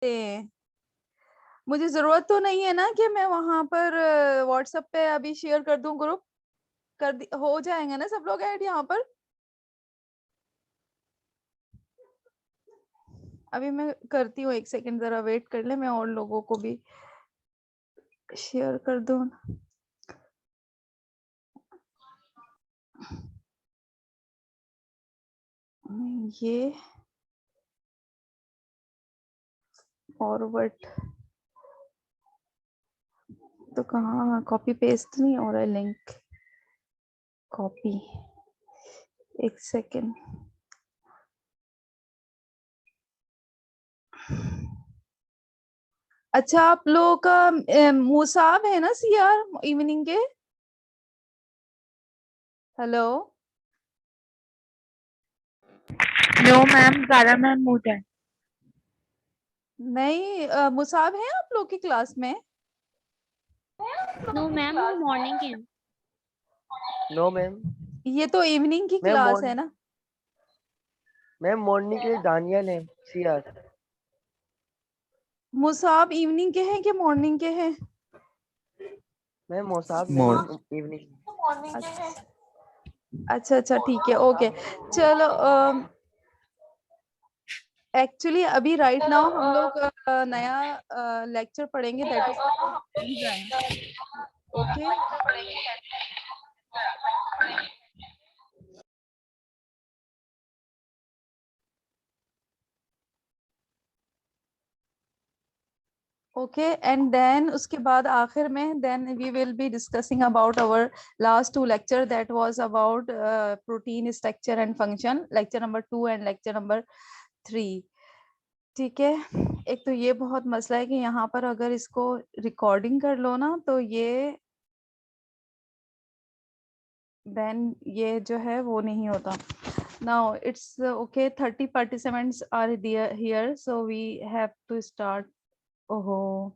हैं। मुझे जरूरत तो नहीं है ना कि मैं वहां पर व्हाट्सएप पे अभी शेयर कर दूं ग्रुप, हो जाएंगे ना सब लोग ऐड यहाँ पर। अभी मैं करती हूँ, एक सेकंड जरा वेट कर ले, मैं और लोगों को भी शेयर कर दूं। ये फॉरवर्ड तो कहाँ, कॉपी पेस्ट नहीं हो रहा है लिंक, कॉपी, एक सेकेंड। अच्छा, आप लोगों का मुसाब है ना सीआर इवनिंग के? Hello. No ma'am, Zara ma'am मूड है। नहीं, मुसाब है आप लोग की क्लास में? नो मैम, वो मॉर्निंग के। No ma'am. ये तो इवनिंग की मैम क्लास है ना। मैम मॉर्निंग के दानियल है सीआर। मुसाब इवनिंग के हैं कि मॉर्निंग के हैं? मैम मोसाब नहीं, इवनिंग। अच्छा अच्छा, ठीक है, ओके। चलो, एक्चुअली अभी राइट नाउ हम लोग नया लेक्चर पढ़ेंगे, that is enzyme. Okay, okay, and then उसके बाद आखिर में then we will be discussing about our last two lecture, that was about protein structure and function, lecture number 2 and lecture number 3। ठीक है। एक तो ये बहुत मसला है कि यहाँ पर अगर इसको रिकॉर्डिंग कर लो ना तो ये देन ये जो है वो नहीं होता। Now it's okay, 30 participants are there here, so we have to start. ओहो,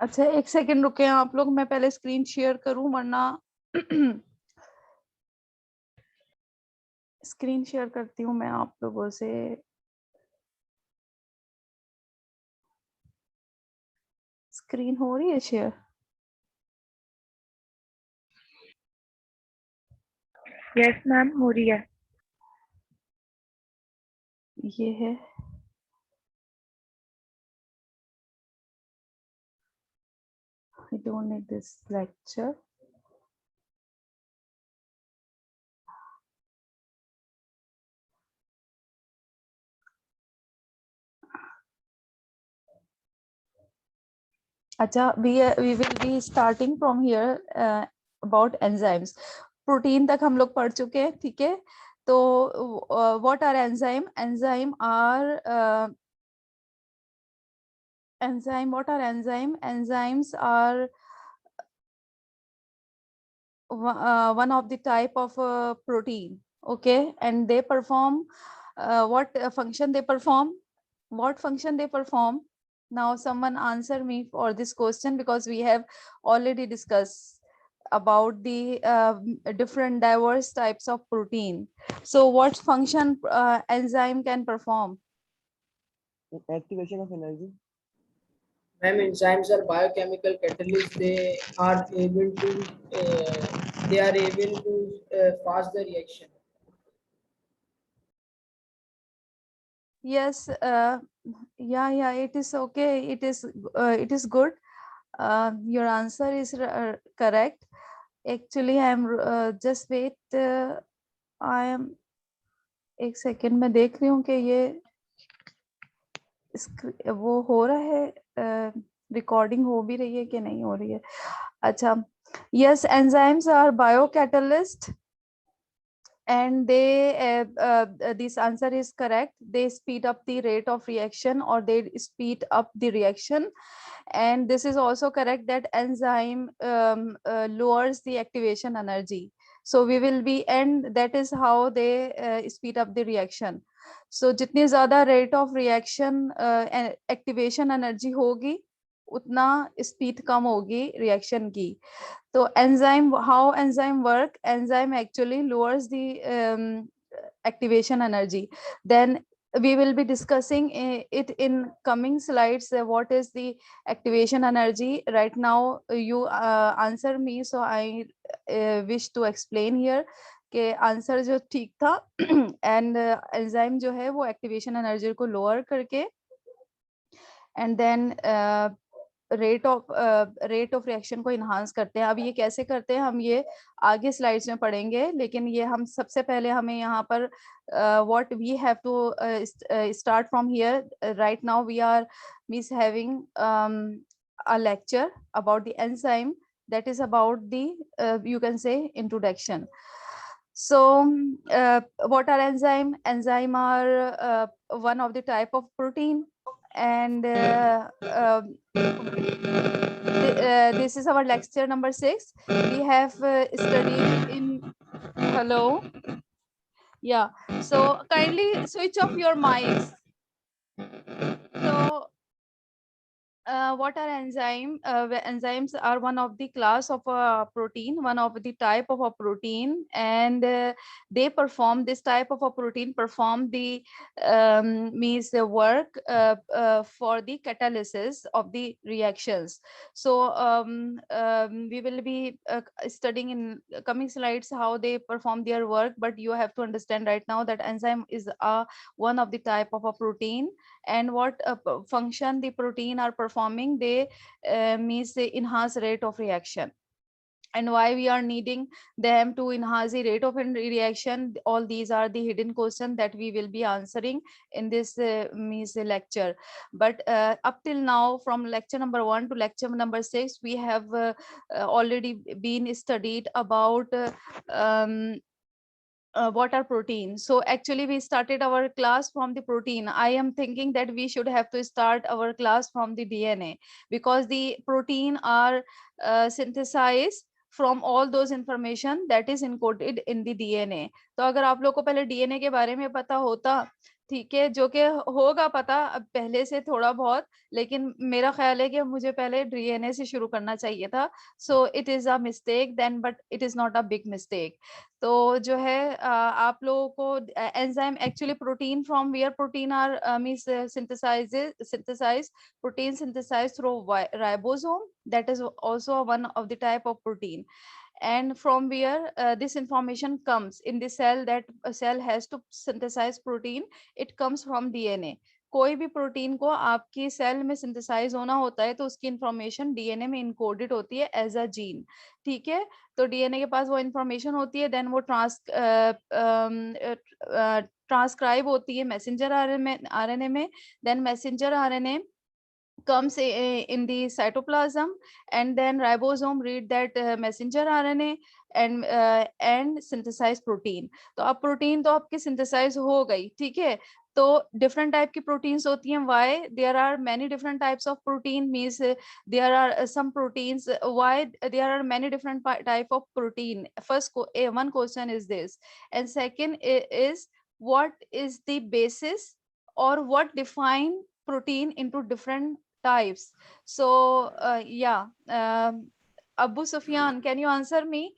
अच्छा एक सेकंड रुके आप लोग, मैं पहले स्क्रीन शेयर करूं वरना स्क्रीन शेयर करती हूँ मैं आप लोगों से। स्क्रीन हो रही है शेयर? यस मैम, हो रही है। ये है, I don't need this lecture. अच्छा, we will be starting from here about enzymes. Protein तक हम लोग पढ़ चुके हैं, ठीक है। तो what are enzyme? What are enzyme? Enzymes are one of the type of protein, okay, and they perform what function they perform? What function they perform? Now someone answer me for this question, because we have already discussed about the different diverse types of protein. So what function enzyme can perform? Activation of energy. Ma'am, enzymes are biochemical catalysts. They are able to fast the reaction. Yes, yeah, it is okay. It is good. Your answer is correct. Actually, I am just wait. I am एक second में देख रही हूँ कि ये वो हो रहा है, रिकॉर्डिंग हो भी रही है कि नहीं हो रही है। अच्छा, yes, enzymes are biocatalyst and this answer is correct. They speed up the rate of reaction, or they speed up the reaction. And this is also correct that enzyme lowers the activation energy. So we will be, and that is how they speed up the reaction. So जितनी ज़्यादा rate of reaction activation energy होगी, उतना speed कम होगी reaction की। तो enzyme, how enzyme work? Enzyme actually lowers the activation energy. Then we will be discussing it in coming slides. What is the activation energy? Right now you answer me, so I wish to explain here कि answer जो ठीक था and enzyme जो है वो activation energy को lower करके and then rate of reaction को इन्हांस करते हैं. अब ये कैसे करते हैं हम ये आगे स्लाइड्स में पढ़ेंगे, लेकिन ये हम सबसे पहले हमें यहाँ पर what we have to start from here. Right now we are having a lecture about the enzyme, that is about the you can say introduction. So what are enzyme? Enzyme are one of the type of protein, and this is our lecture number 6. We have studied in hello. Yeah, so kindly switch off your mics. So what are enzyme? Enzymes are one of the class of a protein, one of the type of a protein, and they perform this type of a protein perform the means the work for the catalysis of the reactions. So we will be studying in coming slides how they perform their work, but you have to understand right now that enzyme is one of the type of a protein, and what function the protein are performing, they means the enhance rate of reaction. And why we are needing them to enhance the rate of reaction, all these are the hidden questions that we will be answering in this means lecture. But up till now, from lecture number 1 to lecture number 6, we have already been studied about what are proteins. So actually we started our class from the protein. I am thinking that we should have to start our class from the DNA, because the protein are synthesized from all those information that is encoded in the DNA. तो अगर आप लोग को पहले DNA के बारे में पता होता, ठीक है, जो कि होगा पता अब पहले से थोड़ा बहुत, लेकिन मेरा ख्याल है कि मुझे पहले DNA से शुरू करना चाहिए था. So it is a mistake then, but it is not a big mistake. तो जो है आप लोगों को enzyme actually protein from where protein are means synthesized protein synthesized through ribosome, that is also one of the type of protein. And from where this information comes in the cell, that a cell has to synthesize protein, it comes from DNA. कोई भी protein को आपकी cell में synthesise होना होता है तो उसकी इंफॉर्मेशन डीएनए में इनकोडेड होती है एज अ जीन. ठीक है, तो डीएनए के पास वो इंफॉर्मेशन होती है, देन वो ट्रांसक्राइब होती है मैसेंजर आरएनए में, then messenger RNA comes in the cytoplasm, and then ribosome read that messenger RNA and synthesize protein. तो अब प्रोटीन तो आपकी synthesize हो गई, ठीक है. तो different type की proteins होती हैं. Why there are many different types of protein means there are some proteins. Why there are many different type of protein? First one question is this, and second is what is the basis or what define protein into different types. So Abu Sufyan, can you answer me?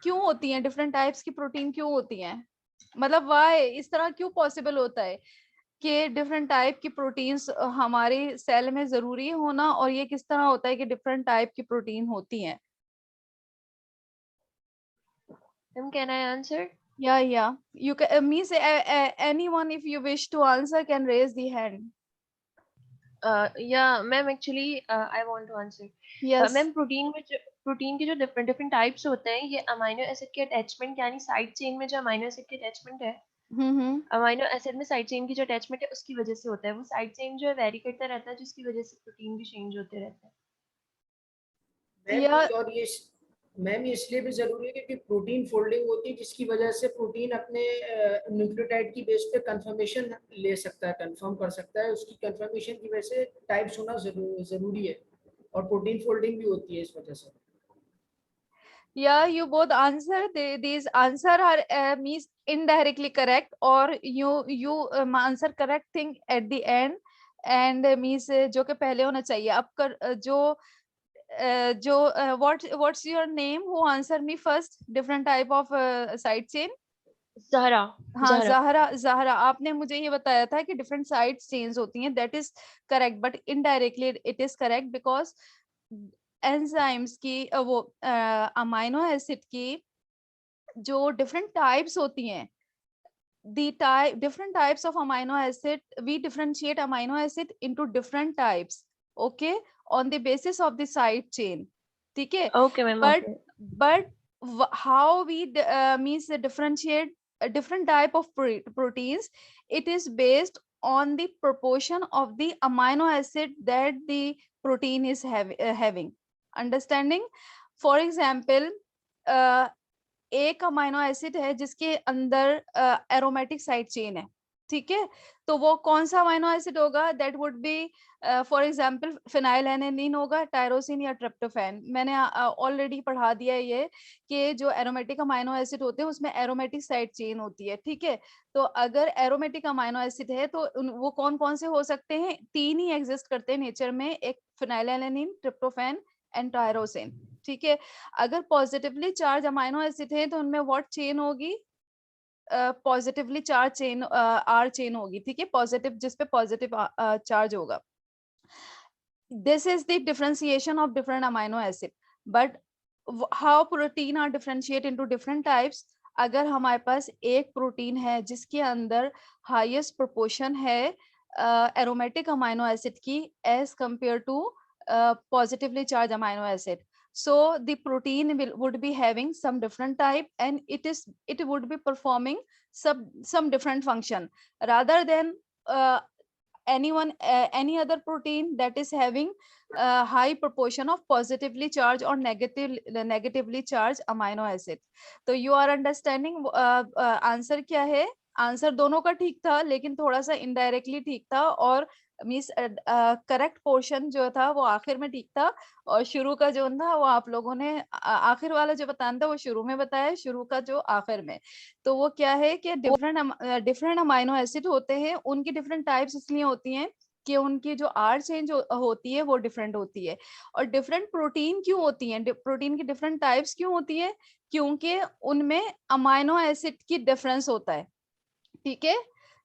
क्यों होती हैं different types की protein, क्यों होती हैं, मतलब why इस तरह क्यों possible होता है कि different type की proteins हमारे सेल में जरूरी होना, और ये किस तरह होता है कि different type की protein होती हैं? Can I answer? Yeah, you can means anyone if you wish to answer can raise the hand. Yeah, ma'am, actually I want to answer. Yes. Ma'am protein के जो डिफरेंट टाइप्स होते हैं, ये amino acid के attachment यानी side chain में जो amino acid के अटैचमेंट है, अमाइनो एसिड में साइड चेन की जो अटैचमेंट है उसकी वजह से होता है. वो साइड चेन जो है वेरी करता रहता है, जिसकी वजह से प्रोटीन भी चेंज होते रहते हैं. और ये मैम इसलिए भी जरूरी है क्योंकि प्रोटीन फोल्डिंग होती है, जिसकी वजह से प्रोटीन अपने न्यूक्लियोटाइड की बेस पे कंफर्मेशन ले सकता है, कंफर्म कर सकता है. उसकी कंफर्मेशन की वजह से टाइप्स होना जरूरी है, और प्रोटीन फोल्डिंग भी होती है इस वजह से. Yeah, you both answer. These answer are means indirectly correct, or you answer correct thing at the end, and means जो के पहले होना चाहिए. अब कर what's your name? Who answer me first? Different type of side chain. Zahra, हाँ ज़हरा। ज़हरा, ज़हरा आपने मुझे ये बताया था कि डिफरेंट साइड चेन्स होती हैं, that is correct, but indirectly it is correct because enzymes की वो अमाइनो एसिड की जो डिफरेंट टाइप्स होती हैं, different types of amino acid, we differentiate amino acid into different types, okay, on the basis of the side chain, ठीक है, okay ma'am, but okay. how we means the differentiate a different type of proteins, it is based on the proportion of the amino acid that the protein is having, understanding, for example, uh, एक amino acid है जिसके अंदर aromatic side chain है, ठीक है, तो वो कौन सा अमाइनो एसिड होगा, that would be for example phenylalanine होगा, टायरोसिन या ट्रिप्टोफैन। मैंने ऑलरेडी पढ़ा दिया है ये कि जो एरोमेटिक अमाइनो एसिड होते हैं उसमें एरोमेटिक साइड चेन होती है, ठीक है, तो अगर एरोमेटिक अमाइनो एसिड है तो वो कौन कौन से हो सकते हैं, 3 ही एग्जिस्ट करते हैं नेचर में, एक फिनाइलएलानाइन, ट्रिप्टोफैन एंड टायरोसिन, ठीक है। अगर पॉजिटिवली चार्ज अमाइनो एसिड है तो उनमें व्हाट चेन होगी, positively charge chain, R chain होगी, ठीक है, पॉजिटिव जिस पे पॉजिटिव चार्ज होगा। This is the differentiation of different amino acid, but how protein are differentiate into different types. अगर हमारे पास एक प्रोटीन है जिसके अंदर हाईएस्ट प्रोपोर्शन है एरोमेटिक अमाइनो एसिड की as compare to positively charged amino acid, so the protein would be having some different type and it would be performing some different function rather than any other protein that is having a high proportion of positively charged or negatively charged amino acid. तो you are understanding answer क्या है, answer दोनों का ठीक था लेकिन थोड़ा सा इनडायरेक्टली ठीक था, और मीन्स करेक्ट पोर्शन जो था वो आखिर में ठीक था, और शुरू का जो था वो आप लोगों ने आखिर वाला जो बताना था वो शुरू में बताया, शुरू का जो आखिर में। तो वो क्या है कि डिफरेंट अमाइनो एसिड होते हैं, उनकी डिफरेंट टाइप्स इसलिए होती हैं कि उनकी जो आर चेंज होती है वो डिफरेंट होती है। और डिफरेंट प्रोटीन क्यों होती हैं, प्रोटीन की डिफरेंट टाइप्स क्यों होती है, क्योंकि उनमें अमाइनो एसिड की डिफरेंस होता है, ठीक है,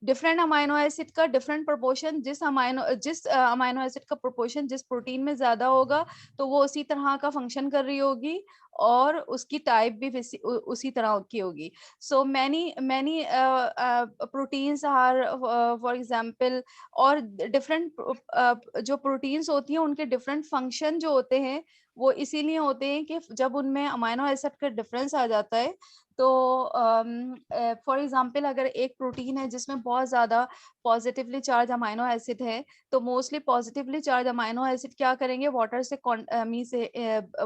डिफरेंट अमाइनो एसिड का डिफरेंट प्रोपोर्शन, जिस अमाइनो एसिड का प्रोपोर्शन जिस प्रोटीन में ज्यादा होगा तो वो उसी तरह का फंक्शन कर रही होगी और उसकी टाइप भी उसी तरह की होगी। So many proteins are for example, और डिफरेंट जो प्रोटीन्स होती हैं उनके डिफरेंट फंक्शन जो होते हैं वो इसीलिए होते हैं कि जब उनमें अमाइनो एसिड का डिफरेंस आ जाता है तो फॉर एग्जांपल अगर एक प्रोटीन है जिसमें बहुत ज्यादा पॉजिटिवली चार्ज अमाइनो एसिड है तो mostly positively charge amino acid क्या करेंगे, वाटर से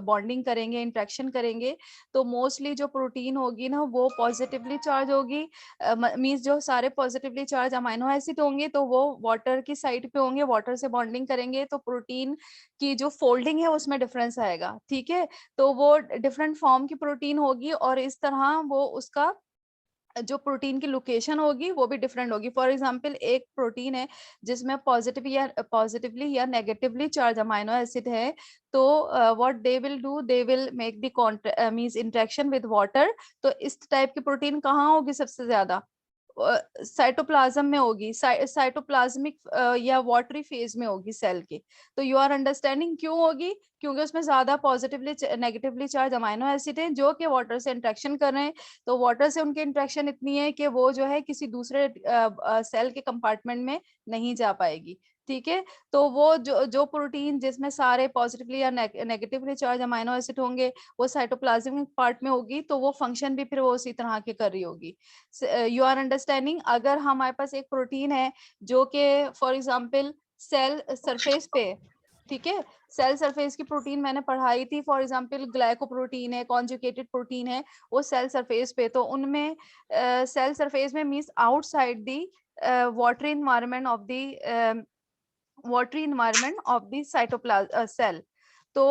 बॉन्डिंग करेंगे, इंट्रैक्शन करेंगे, तो मोस्टली जो प्रोटीन होगी ना वो पॉजिटिवली चार्ज होगी, मीन्स जो सारे पॉजिटिवली चार्ज अमाइनो एसिड होंगे तो वो वाटर की साइड पे होंगे, वाटर से बॉन्डिंग करेंगे, तो प्रोटीन की जो फोल्डिंग है उसमें डिफरेंस आएगा, ठीक है, तो वो डिफरेंट फॉर्म की प्रोटीन होगी और इस तरह वो उसका जो प्रोटीन की लोकेशन होगी वो भी डिफरेंट होगी। फॉर एग्जांपल एक प्रोटीन है जिसमें पॉजिटिवली या नेगेटिवली चार्ज अमाइनो एसिड है, तो what they will do, they will make the means interaction with water, तो इस टाइप की प्रोटीन कहाँ होगी सबसे ज्यादा, साइटोप्लाज्म में होगी, साइटोप्लाज्मिक या वाटरी फेज में होगी सेल के। तो यू आर अंडरस्टैंडिंग क्यों होगी, क्योंकि उसमें ज्यादा positively negatively charge amino acid है जो कि वाटर से इंटरेक्शन कर रहे हैं, तो वाटर से उनकी इंटरेक्शन इतनी है कि वो जो है किसी दूसरे सेल के कंपार्टमेंट में नहीं जा पाएगी, ठीक है, तो वो जो प्रोटीन जिसमें सारे पॉजिटिवली या नेगेटिवली चार्ज अमाइनो एसिड होंगे वो साइटोप्लाज्मिक पार्ट में होगी, तो वो फंक्शन भी फिर वो उसी तरह के कर रही होगी। You are understanding. अगर हमारे पास एक प्रोटीन है जो कि फॉर एग्जांपल सेल सरफेस पे, ठीक है, सेल सरफेस की प्रोटीन मैंने पढ़ाई थी, फॉर एग्जांपल ग्लाइकोप्रोटीन है, कॉन्जुगेटेड प्रोटीन है, वो सेल सरफेस पे, तो उनमें सेल सरफेस में means outside the watery environment of the cytoplasm cell, तो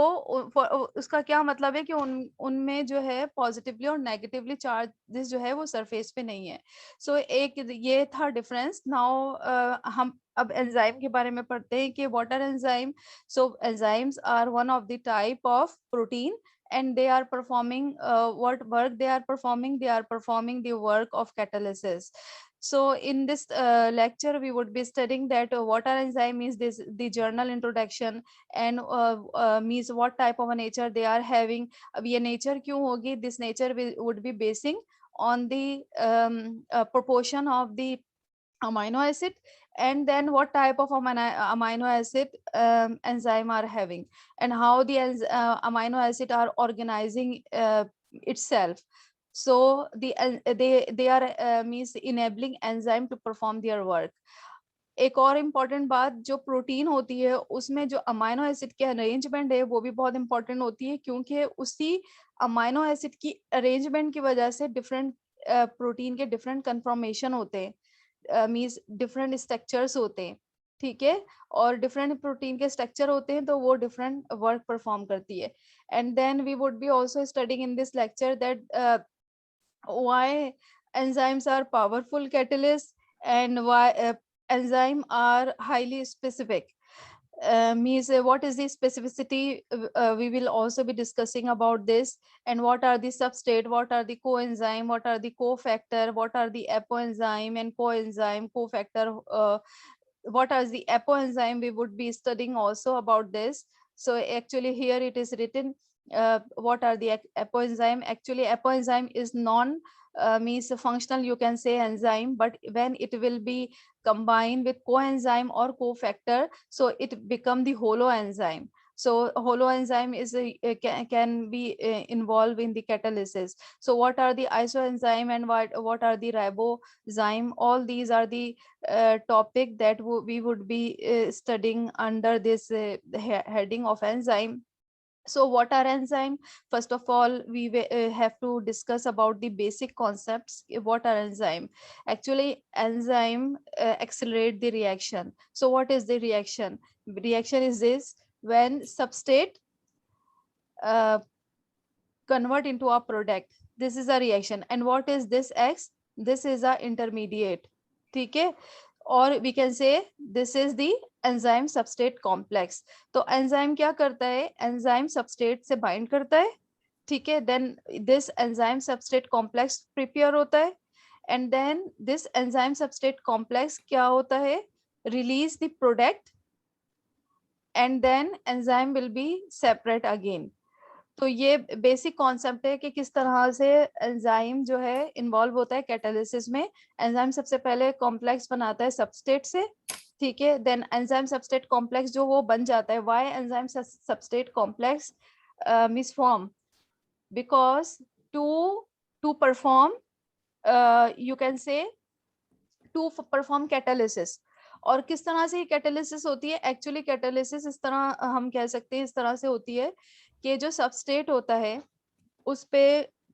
उसका क्या मतलब है कि उनमें जो है पॉजिटिवली और नेगेटिवली चार्जेस जो है वो सरफेस पे नहीं है। सो एक ये था डिफरेंस। नाउ हम अब एंजाइम के बारे में पढ़ते हैं कि what are enzyme. So enzymes are one of the type of protein and they are performing what work they are performing? They are performing the work of catalysis. So in this lecture we would be studying that what are enzyme is this, the general introduction, and means what type of a nature they are having. अब ये nature क्यों होगी? This nature would be basing on the proportion of the amino acid, and then what type of amino acid enzyme are having, and how the amino acid are organizing itself. So they are means enabling enzyme to perform their work. एक और important बात, जो protein होती है उसमें जो amino acid की arrangement है वो भी बहुत इंपॉर्टेंट होती है, क्योंकि उसी अमाइनो एसिड की अरेंजमेंट की वजह से डिफरेंट प्रोटीन के डिफरेंट कन्फॉर्मेशन होते हैं, मींस डिफरेंट स्ट्रक्चर्स होते हैं, ठीक है, और डिफरेंट प्रोटीन के स्ट्रक्चर होते हैं तो वो डिफरेंट वर्क परफॉर्म करती है. And then we would be also studying in this lecture that why enzymes are powerful catalysts and why enzyme are highly specific. Means what is the specificity? We will also be discussing about this, and what are the substrate, what are the coenzyme, what are the cofactor, what are the apoenzyme and coenzyme, cofactor, what are the apoenzyme. We would be studying also about this. So actually here it is written what are the apoenzyme. Actually apoenzyme is non means functional, you can say, enzyme, but when it will be combined with coenzyme or cofactor, so it become the holoenzyme. So holoenzyme is can be involved in the catalysis. So what are the isoenzyme and what are the ribozyme? All these are the topic that we would be studying under this heading of enzyme. So what are enzyme? First of all, we have to discuss about the basic concepts. What are enzyme? Actually, enzyme accelerate the reaction. So what is the reaction? Reaction is this: when substrate convert into a product. This is a reaction. And what is this X? This is a intermediate. Okay? Or we can say this is the enzyme substrate complex. तो enzyme क्या करता है? Enzyme substrate से bind करता है, ठीक है? Then this enzyme substrate complex prepare होता है, and then this enzyme substrate complex क्या होता है? Release the product, and then enzyme will be separate again. तो ये बेसिक कॉन्सेप्ट है कि किस तरह से एंजाइम जो है इन्वॉल्व होता है कैटालिसिस में. एंजाइम सबसे पहले कॉम्प्लेक्स बनाता है सबस्ट्रेट से, ठीक है, देन एंजाइम सबस्ट्रेट कॉम्प्लेक्स जो वो बन जाता है. Why enzyme substrate complex means form? Because to perform you can say to perform catalysis. और किस तरह से कैटालिसिस होती है? एक्चुअली कैटालिसिस इस तरह हम कह सकते हैं, इस तरह से होती है कि जो सबस्ट्रेट होता है उस पे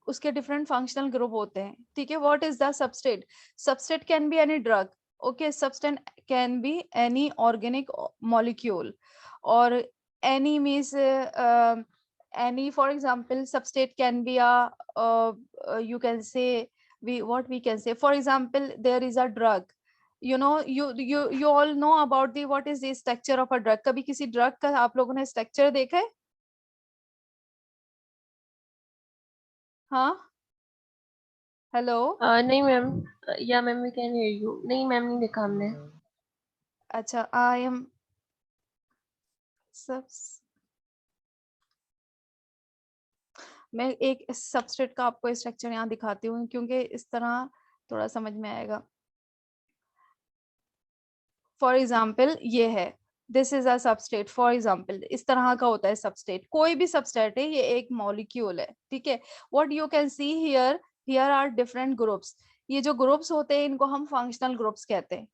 उसके डिफरेंट फंक्शनल ग्रुप होते हैं, ठीक है. What is the substrate? Substrate can be any drug, okay, substance can be any organic molecule, और any means any, for example, substrate can be a you can say, what we can say, for example, there is a drug, you know, you all know about the what is the structure of a drug. कभी किसी drug का आप लोगों ने structure देखा है? हाँ, hello. नहीं ma'am, yeah ma'am we can hear you. नहीं मैम, नहीं देखा हमने. अच्छा, आई एम सब, मैं एक सबस्ट्रेट का आपको स्ट्रक्चर यहाँ दिखाती हूँ क्योंकि इस तरह थोड़ा समझ में आएगा. फॉर एग्जाम्पल ये है, this is a substrate. For example इस तरह का होता है सबस्ट्रेट. कोई भी सबस्ट्रेट है, ये एक मॉलिक्यूल है, ठीक है. What you can see here, here are different groups. ये जो ग्रुप्स होते हैं इनको हम फंक्शनल ग्रुप्स कहते हैं,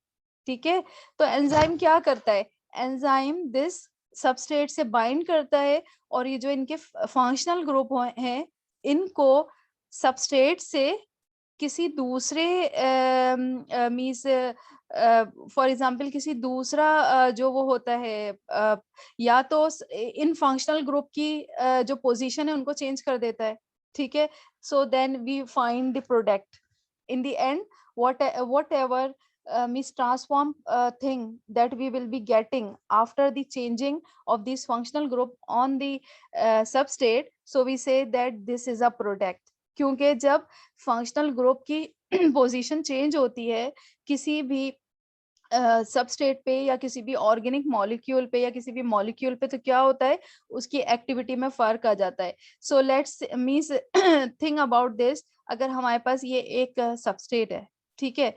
ठीक है. तो एंजाइम क्या करता है? एंजाइम दिस सबस्ट्रेट से बाइंड करता है, और ये जो इनके फंक्शनल ग्रुप हैं इनको सबस्ट्रेट से किसी दूसरे मींस फॉर एग्जांपल किसी दूसरा जो वो होता है, या तो इन फंक्शनल ग्रुप की जो पोजीशन है उनको चेंज कर देता है, ठीक है. So then we find the product in the end. whatever means transform thing that we will be getting after the changing of this functional group on the substrate, so we say that this is a product. क्योंकि जब functional group की position change होती है किसी भी substrate पे या किसी भी ऑर्गेनिक मॉलिक्यूल पे या किसी भी मॉलिक्यूल पे, तो क्या होता है उसकी एक्टिविटी में फर्क आ जाता है. So let's means think about this. अगर हमारे पास ये एक सबस्टेट है, ठीक है,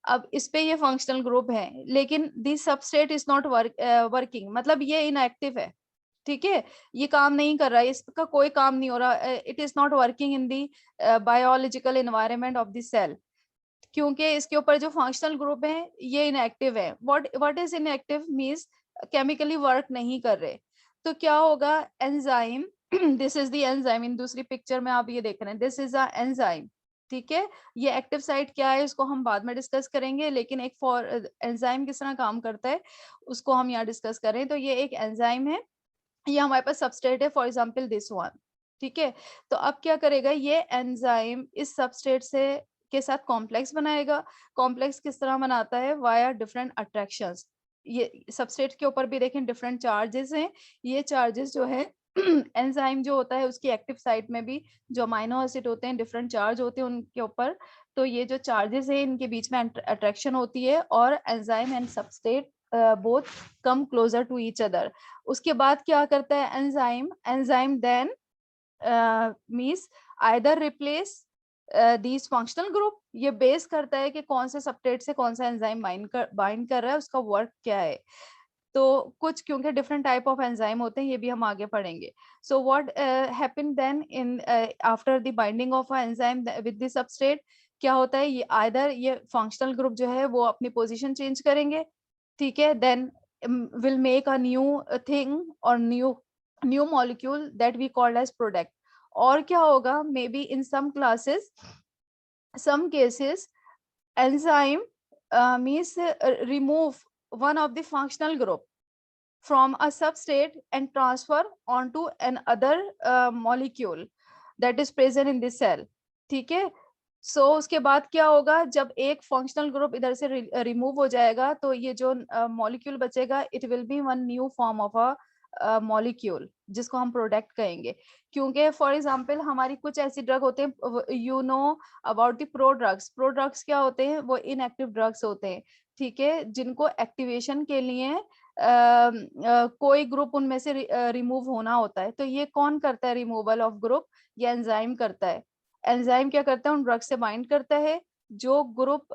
अब इस पे ये फंक्शनल ग्रुप है, लेकिन this substrate is not working, मतलब ये इनएक्टिव है, ठीक है, ये काम नहीं कर रहा है, इसका कोई काम नहीं हो रहा, it is not working in the biological environment of the cell, क्योंकि इसके ऊपर जो फंक्शनल ग्रुप है ये इनएक्टिव है. What is inactive means chemically work नहीं कर रहे. तो क्या होगा, enzyme, this is the enzyme, इन दूसरी पिक्चर में आप ये देख रहे हैं, दिस इज अ एंजाइम, ठीक है. ये एक्टिव साइट क्या है इसको हम बाद में डिस्कस करेंगे, लेकिन एक फॉर एंजाइम किस तरह काम करता है उसको हम यहाँ डिस्कस करें. तो ये एक एंजाइम है, ये हमारे पास सबस्ट्रेट है, फॉर एग्जांपल दिस वन, ठीक है. तो अब क्या करेगा ये एंजाइम इस सबस्ट्रेट से के साथ कॉम्प्लेक्स बनाएगा. कॉम्प्लेक्स किस तरह बनाता है, वाया डिफरेंट अट्रैक्शंस. ये सबस्ट्रेट के ऊपर भी देखें डिफरेंट चार्जेस हैं, ये चार्जेस जो है एंजाइम जो होता है उसकी एक्टिव साइट में भी जो अमाइनो एसिड होते हैं डिफरेंट चार्ज होते हैं उनके ऊपर, तो ये जो चार्जेस है इनके बीच में अट्रैक्शन होती है और enzyme and substrate both come closer to each other. उसके बाद क्या करता है enzyme then means either replace these functional group, ये बेस करता है कि कौन से सबस्ट्रेट से कौन सा एंजाइम बाइंड कर रहा है, उसका वर्क क्या है. तो कुछ क्योंकि डिफरेंट टाइप ऑफ एंजाइम होते हैं ये भी हम आगे पढ़ेंगे. So what happen then in after the binding of a enzyme with the substrate, क्या होता है ये आइदर ये फंक्शनल ग्रुप जो है वो अपनी पोजीशन चेंज करेंगे, ठीक है, then will make a new thing और new molecule that we called as product. और क्या होगा, maybe in some classes some cases enzyme means remove one of the functional group from a substrate and transfer onto another molecule that is present in the cell, ठीक है. सो उसके बाद क्या होगा, जब एक फंक्शनल ग्रुप इधर से रिमूव हो जाएगा तो ये जो मॉलिक्यूल बचेगा it will be one new form of a molecule जिसको हम प्रोडक्ट कहेंगे. क्योंकि फॉर एग्जांपल हमारी कुछ ऐसी ड्रग होते हैं, you know about the prodrugs क्या होते हैं, वो इनएक्टिव ड्रग्स होते हैं, ठीक है, जिनको एक्टिवेशन के लिए कोई ग्रुप उनमें से रिमूव होना होता है. तो ये कौन करता है रिमूवल ऑफ ग्रुप, ये एंजाइम करता है. एंजाइम क्या करता है, उन ड्रग से बाइंड करता है, जो ग्रुप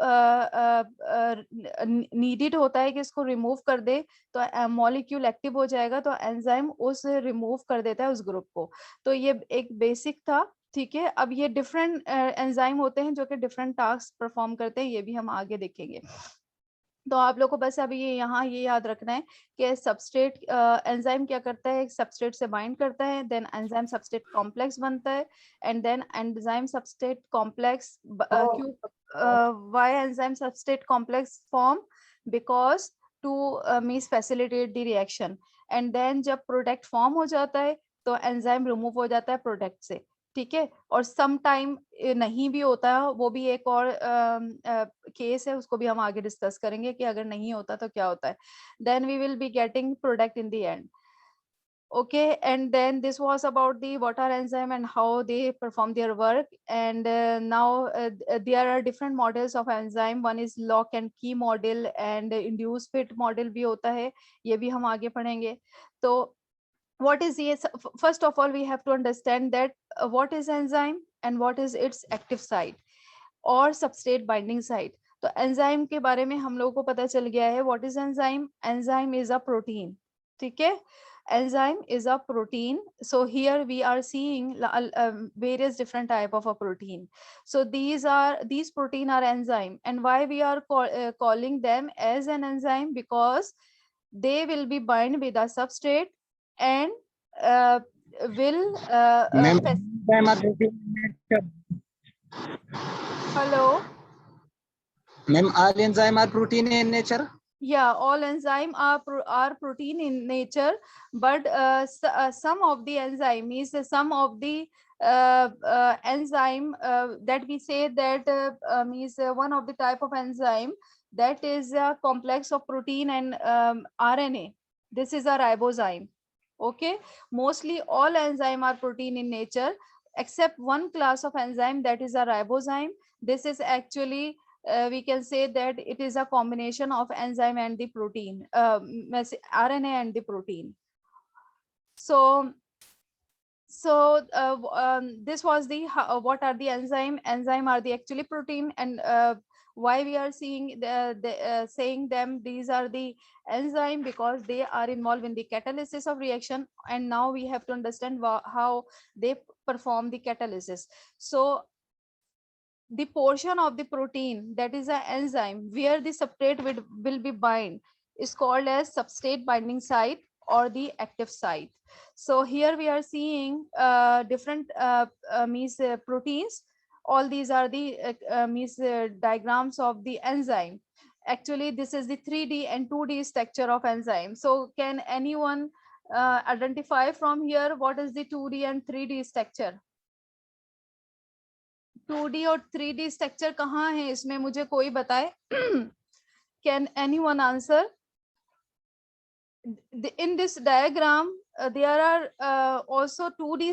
नीडेड होता है कि इसको रिमूव कर दे, तो मॉलिक्यूल एक्टिव हो जाएगा, तो एंजाइम उस रिमूव कर देता है उस ग्रुप को. तो ये एक बेसिक था, ठीक है. अब ये डिफरेंट एंजाइम होते हैं जो कि डिफरेंट टास्क परफॉर्म करते हैं, ये भी हम आगे देखेंगे. तो आप लोग को बस अभी ये यहाँ ये याद रखना है कि सबस्ट्रेट एंजाइम क्या करता है, सबस्ट्रेट से बाइंड करता है, देन एंजाइम सबस्ट्रेट कॉम्प्लेक्स बनता है, and then enzyme substrate complex why enzyme substrate complex form, because to means facilitate the reaction, and then जब प्रोडक्ट फॉर्म हो जाता है तो एंजाइम रिमूव हो जाता है प्रोडक्ट से, ठीक है. और सम टाइम नहीं भी होता है, वो भी एक और केस है, उसको भी हम आगे डिस्कस करेंगे कि अगर नहीं होता तो क्या होता है. Then we will be getting product in the end. Okay, and then this was about the what are enzyme and how they perform their work. And now there are different models of enzyme. One is lock and key model and induce fit model भी होता है, ये भी हम आगे पढ़ेंगे. तो what is the, first of all we have to understand that what is enzyme and what is its active site or substrate binding site. तो enzyme के बारे में हम लोगों को पता चल गया है. what is enzyme? Enzyme is a protein, ठीक है. Enzyme is a protein. So here we are seeing various different type of a protein. So these protein are enzyme, and why we are calling them as an enzyme, because they will be bind with a substrate and will hello Ma'am, all enzyme are protein in nature? Yeah, all enzyme are protein in nature, but some of the enzyme is some of the enzyme that we say that means one of the type of enzyme that is a complex of protein and RNA. This is a ribozyme. Okay, mostly all enzyme are protein in nature except one class of enzyme, that is a ribozyme. This is actually we can say that it is a combination of enzyme and the protein, RNA and the protein. So this was the what are the enzyme are the actually protein, and why we are seeing saying them these are the enzyme, because they are involved in the catalysis of reaction, and now we have to understand how they perform the catalysis. So the portion of the protein that is an enzyme where the substrate will be bind is called as substrate binding site or the active site. So here we are seeing different proteins. All these are the diagrams of the enzyme. Actually, this is the 3D and 2D structure of enzyme. So can anyone identify from here what is the 2D and 3D structure? 2D और 3D structure कहाँ है इसमें, मुझे कोई बताए? Can anyone answer? In this diagram there are also 2D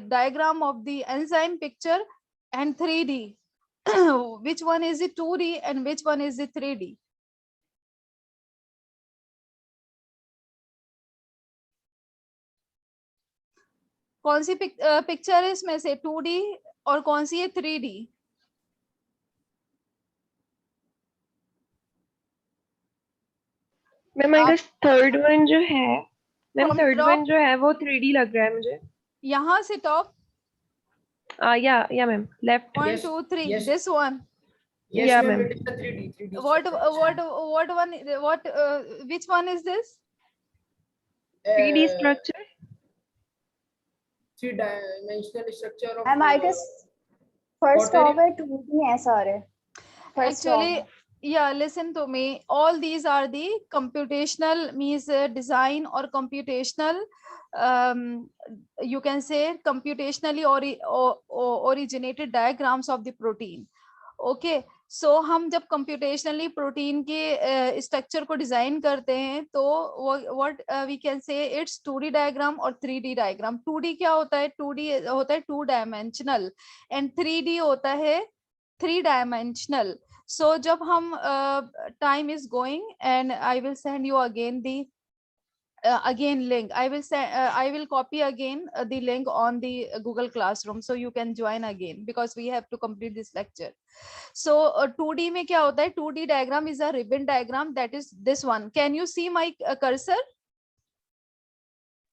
diagram of the enzyme picture and 3D. Which one is the 2D and which one is the 3D? कौन सी picture है इसमें से 2D और कौन सी है 3D? Ma'am I guess third one जो है, ma'am From third top? One जो है वो 3D लग रहा है मुझे. यहाँ से टॉप या ma'am left. 1 Yes, 2 3 yes. this one. Yes, Yeah, ma'am, ma'am. it is a 3D. What one, which one is this? 3D structure. Three-dimensional structure of. Ma'am, I guess first What are of it 2D है सारे. First Actually, of. yeah, listen to me. All these are the computational means design or computational, you can say computationally originated diagrams of the protein. Okay, so हम जब computationally protein के structure को design करते हैं तो what we can say it's 2D diagram और 3D diagram. 2D क्या होता है? 2D होता है 2 dimensional and 3D होता है 3 dimensional. So जब हम time is going and I will send you again the again link. I will copy again the link on the Google Classroom so you can join again because we have to complete this lecture. So 2D में क्या होता है? 2D diagram is a ribbon diagram, that is this one. Can you see my cursor?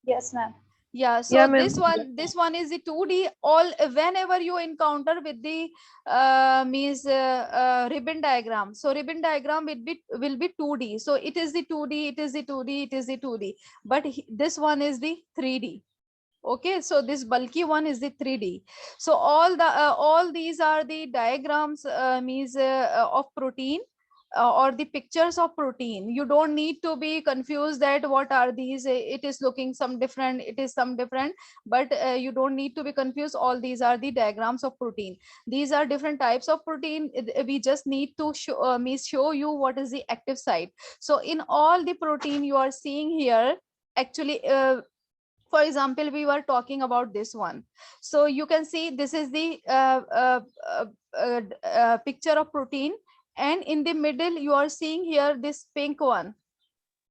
Yes, ma'am. Yeah, so Yeah, ma'am. this one is the 2D. All whenever you encounter with the ribbon diagram, so ribbon diagram will be 2D. So it is the 2D, it is the 2D, it is the 2D. But this one is the 3D. Okay, so this bulky one is the 3D. So all these are the diagrams of protein. Or the pictures of protein. You don't need to be confused that what are these, it is looking some different, it is some different, but you don't need to be confused. All these are the diagrams of protein. These are different types of protein. We just need to show you what is the active site. So in all the protein you are seeing here, actually for example, we were talking about this one. So you can see this is the picture of protein, and in the middle you are seeing here this pink one,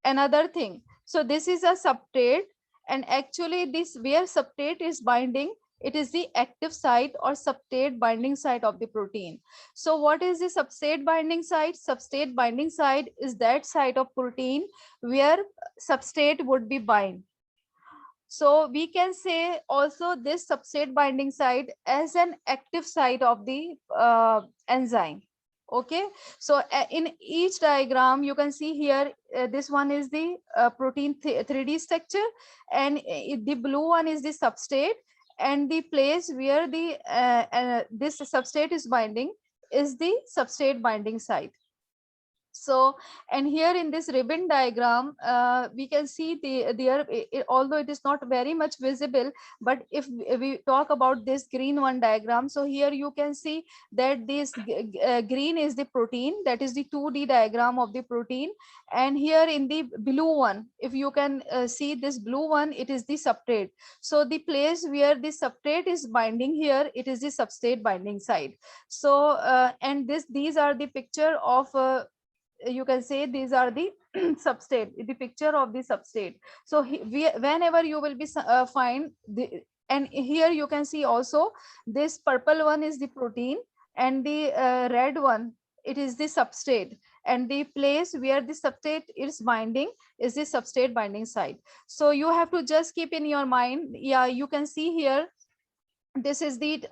another thing. So this is a substrate, and actually this where substrate is binding, it is the active site or substrate binding site of the protein. So what is the substrate binding site? Substrate binding site is that site of protein where substrate would be bind. So we can say also this substrate binding site as an active site of the enzyme. Okay, so in each diagram you can see here this one is the protein 3D structure, and the blue one is the substrate, and the place where the this substrate is binding is the substrate binding site. So, and here in this ribbon diagram, we can see although it is not very much visible, but if we talk about this green one diagram, so here you can see that this green is the protein, that is the 2D diagram of the protein. And here in the blue one, if you can see this blue one, it is the substrate. So the place where the substrate is binding here, it is the substrate binding site. So, and these are the picture of you can say these are the substrate, the picture of the substrate. So whenever you will be find the, and here you can see also this purple one is the protein, and the red one, it is the substrate, and the place where the substrate is binding is the substrate binding site. So you have to just keep in your mind, yeah, you can see here, this is the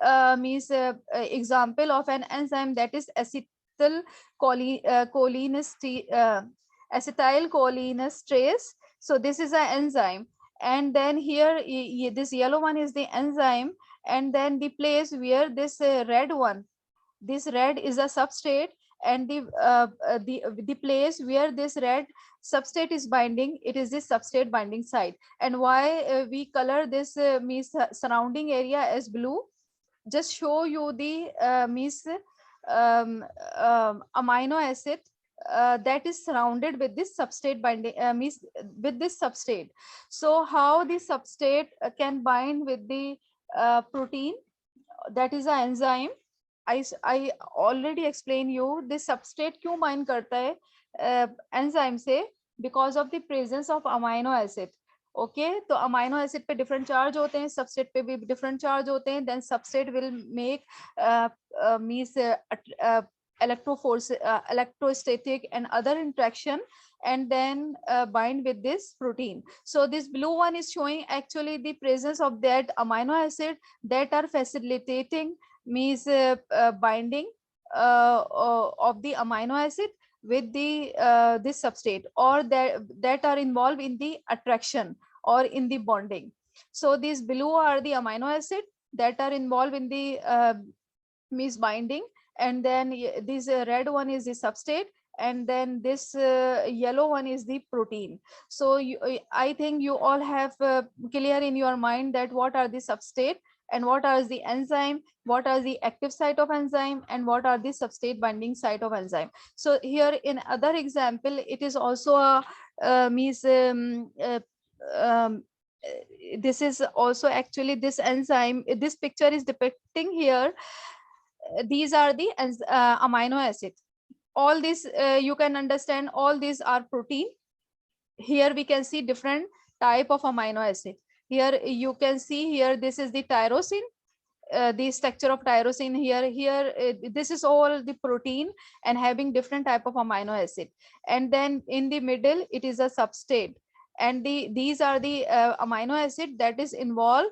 example of an enzyme, that is acetylcholinesterase. So this is an enzyme, and then here this yellow one is the enzyme, and then the place where this red one, this red is a substrate, and the place where this red substrate is binding, it is this substrate binding site. And why we color this surrounding area as blue, just show you the amino acid that is surrounded with this substrate binding, with this substrate. So how the substrate can bind with the protein, that is an enzyme. I already explained you this substrate क्यों bind करता है enzyme से, because of the presence of amino acid. Okay, तो amino acid पे different charge होते हैं, substrate पे भी different charge होते हैं, then substrate will make electrostatic and other interaction, and then bind with this protein. So this blue one is showing actually the presence of that amino acid that are facilitating binding of the amino acid with the this substrate, or that are involved in the attraction or in the bonding. So these blue are the amino acid that are involved in the binding, and then this red one is the substrate, and then this yellow one is the protein. So I think you all have clear in your mind that what are the substrate, and what are the enzyme, what are the active site of enzyme, and what are the substrate binding site of enzyme. So here in other example, it is also a this is also actually this enzyme, this picture is depicting here, these are the amino acid. All this you can understand, all these are protein. Here we can see different type of amino acid. Here you can see here, this is the tyrosine, the structure of tyrosine here. This is all the protein and having different type of amino acid. And then in the middle, it is a substrate. And these are the amino acid that is involved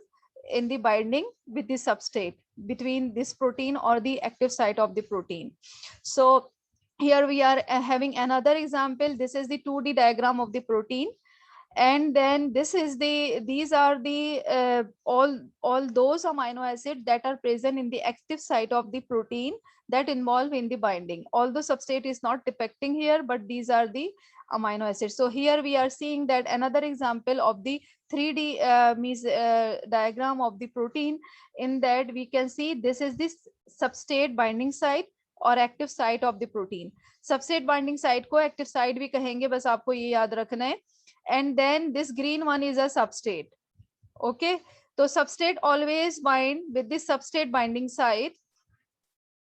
in the binding with the substrate between this protein or the active site of the protein. So here we are having another example. This is the 2D diagram of the protein. And then this is these are the all those amino acids that are present in the active site of the protein that involve in the binding. Although substrate is not depicting here, but these are the amino acids. So here we are seeing that another example of the 3D diagram of the protein, in that we can see this is this substrate binding site or active site of the protein. Substrate binding site को active site भी कहेंगे, बस आपको ये याद रखना है. And then this green one is a substrate. Okay, so substrate always bind with this substrate binding site,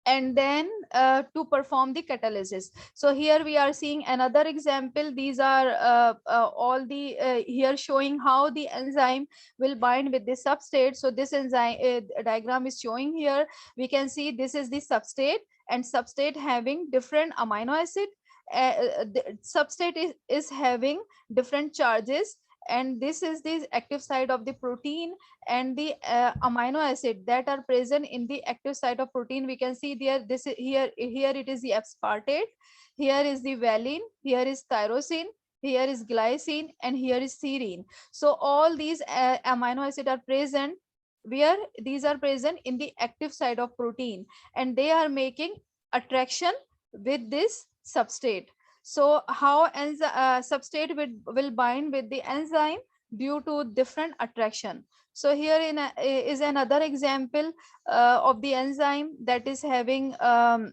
and then to perform the catalysis. So here we are seeing another example. These are all the here showing how the enzyme will bind with the substrate. So this enzyme diagram is showing here. We can see this is the substrate, and substrate having different amino acid. The substrate is having different charges, and this is the active site of the protein, and the amino acid that are present in the active site of protein. We can see there, this is here it is the aspartate, here is the valine, here is tyrosine, here is glycine, and here is serine. So all these amino acid are present where these are present in the active site of protein, and they are making attraction with this substrate. So how substrate will bind with the enzyme due to different attraction. So here is another example of the enzyme that is having a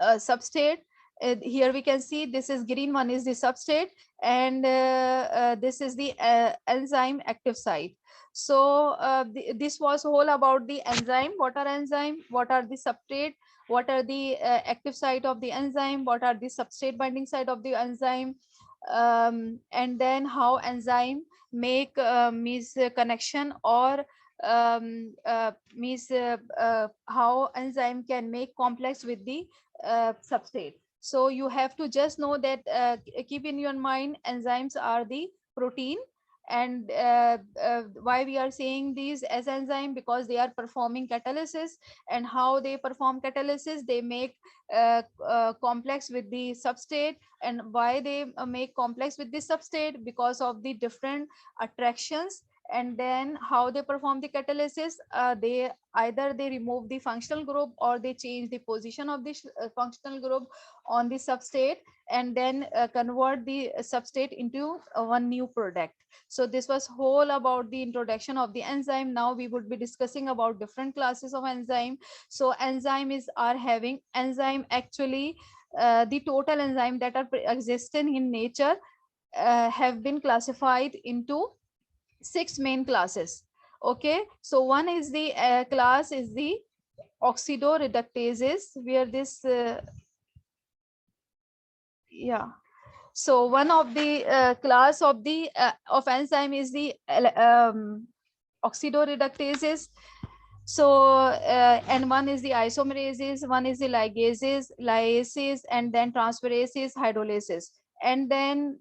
substrate. Here we can see this is green one is the substrate, and this is the enzyme active site. So this was whole about the enzyme. What are enzyme? What are the substrate? What are the active site of the enzyme? What are the substrate binding site of the enzyme? And then how enzyme make means connection, or means how enzyme can make complex with the substrate. So you have to just know that keep in your mind enzymes are the protein, and why we are saying these as enzyme, because they are performing catalysis, and how they perform catalysis, they make complex with the substrate. And why they make complex with the substrate? Because of the different attractions. And then how they perform the catalysis, they either they remove the functional group, or they change the position of the functional group on the substrate, and then convert the substrate into one new product. So this was whole about the introduction of the enzyme. Now we would be discussing about different classes of enzyme. So enzyme are having enzyme, actually the total enzyme that are existing in nature have been classified into 6 main classes. Okay, so one is the class is the oxidoreductases, where this yeah, so one of the class of the of enzyme is the oxidoreductases. So and one is the isomerases, one is the ligases, lyases, and then transferases, hydrolases. And then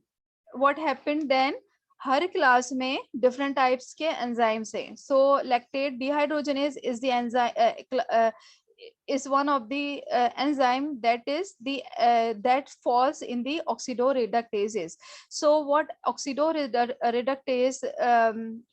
what happened then, her class में different types के enzymes हैं. So lactate dehydrogenase is the enzyme is one of the enzyme that is the that falls in the oxidoreductases. So what oxidoreductase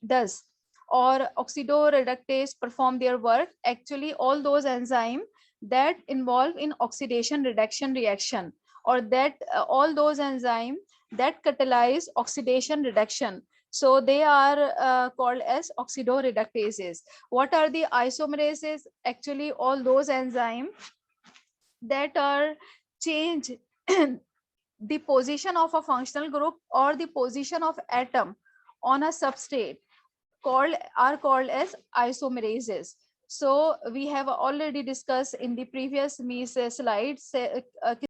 does, or oxidoreductase perform their work, actually all those enzymes that involve in oxidation reduction reaction, or that all those enzymes that catalyze oxidation reduction. So they are called as oxidoreductases. What are the isomerases? Actually all those enzymes that are change the position of a functional group or the position of atom on a substrate are called as isomerases. So we have already discussed in the previous slides